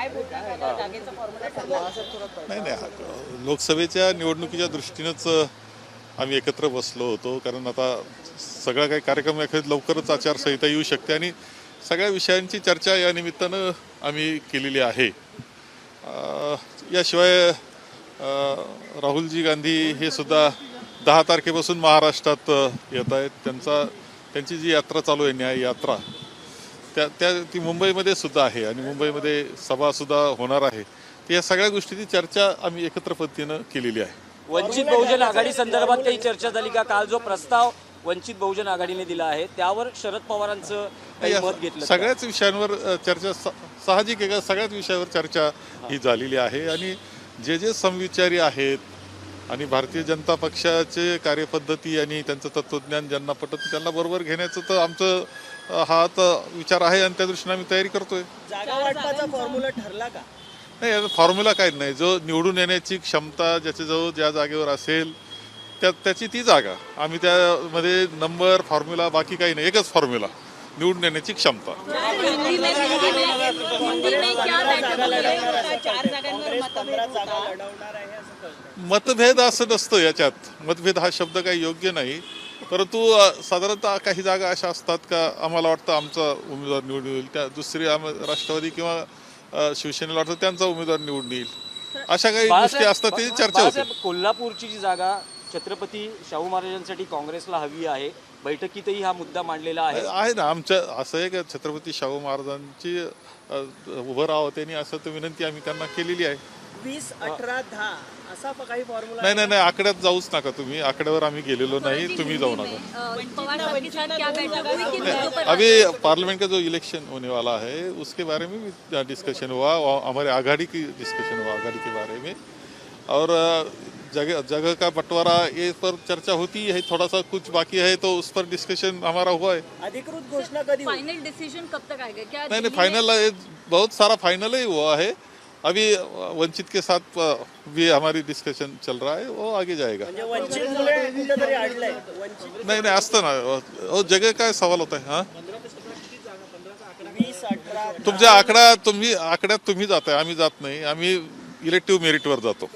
काय बोलणार आता जागेचा फॉर्म्युला ठरला? नाही नाही, लोकसभेच्या निवडणुकीच्या दृष्टीनंच आम्ही एकत्र बसलो होतो, कारण आता सगळा काही कार्यक्रम लवकरच आचारसंहिता येऊ शकते आणि सगळ्या विषयांची चर्चा या निमित्तानं आम्ही केलेली आहे. याशिवाय राहुलजी गांधी हे सुद्धा 10 तारखेपासून महाराष्ट्रात येत आहेत. त्यांची जी यात्रा चालू आहे, न्याय यात्रा, ती मुंबईमध्ये सुद्धा आहे आणि मुंबईमध्ये सभासुद्धा होणार आहे. तर या सगळ्या गोष्टीची चर्चा आम्ही एकत्र पद्धतीनं केलेली आहे. वंचित बहुजन आघाडी संदर्भात काही चर्चा झाली का? काल जो प्रस्ताव वंचित बहुजन आघाडीने दिला आहे त्यावर शरद पवारांचं काही मत घेतलं? सगळ्याच विषयांवर चर्चा साहजिक आहे का, सगळ्याच विषयावर चर्चा ही झालेली आहे आणि जे समविचारी आहेत आणि भारतीय जनता पक्षाचे कार्यपद्धती आणि त्यांचं तत्त्वज्ञान ज्यांना पटत त्यांना बरोबर घेण्याचं तर आमचं हा विचार आहे आणि त्या दृष्टीने आम्ही तयारी करतोय. जागा वाटपाचा फॉर्म्युला ठरला का? नाही, याचा फॉर्म्युला काही नाही. जो निवडून येण्याची क्षमता ज्याच्याजवळ ज्या जागेवर असेल त्याची ती जागा. आम्ही त्यामध्ये नंबर फॉर्म्युला बाकी काही नाही, एकच फॉर्म्युला, निवडून येण्याची क्षमता. मतभेद असं नसतं याच्यात. मतभेद हा शब्द काही योग्य नाही, परंतु साधारणतः काही जागा अशा असतात का आम्हाला वाटतं आमचा उमेदवार निवडून येईल, त्या दुसरी राष्ट्रवादी किंवा शिवसेनेला वाटतं त्यांचा उमेदवार निवडून येईल, अशा काही गोष्टी असतात, त्याची चर्चा होते. कोल्हापूरची जी जागा छत्रपती शाहू महाराजांसाठी काँग्रेसला हवी आहे, बैठकीतही हा मुद्दा मांडलेला आहे ना. आमच्या असं आहे की छत्रपती शाहू महाराजांची उभं राहावं त्यांनी, असं तर विनंती आम्ही त्यांना केलेली आहे. 20, 18, 10 असा काही फॉर्म्युला? नाही, आकड्यात जाऊच नका तुम्ही. आकड्यावर आम्ही गेलेलो नाही, तुम्ही जाऊ नका. अभी पार्लियामेंट का जो इलेक्शन होने वाला है उसके बारे में भी डिस्कशन हुआ, हमारे आघाड़ी की डिस्कशन हुआ, आघाड़ी के बारे में, और जगह का बंटवारा ये पर चर्चा होती है. थोड़ा सा कुछ बाकी है तो उस पर डिस्कशन हमारा हुआ है. अधिकृत घोषणा कधी? फाइनल डिसीजन कब तक आएगा? क्या नहीं, फाइनल बहुत सारा फाइनल ही हुआ है. अभी वंचित के साथ भी हमारी डिस्कशन चल रहा है, वो आगे जाएगा. नहीं, असतं ना, वो जगह का सवाल होता है. हाँ, 20, 18 तुमच्या आकड्यात तुम्ही जाताय, आम्ही जात नाही. आम्ही इलेक्टिव्ह मेरिटवर जातो.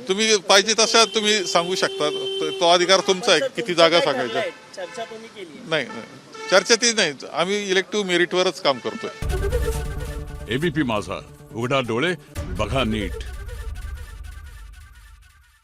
तुम्ही पाहिजे तशा तुम्ही सांगू शकता, तो अधिकार तुमचा आहे किती जागा सांगायच्या. चर्चा तुम्ही केली? नाही, चर्चा ती नाही, आम्ही इलेक्टिव्ह मेरिटवरच काम करतोय. एबीपी माझा, उघडा डोळे बघा नीट.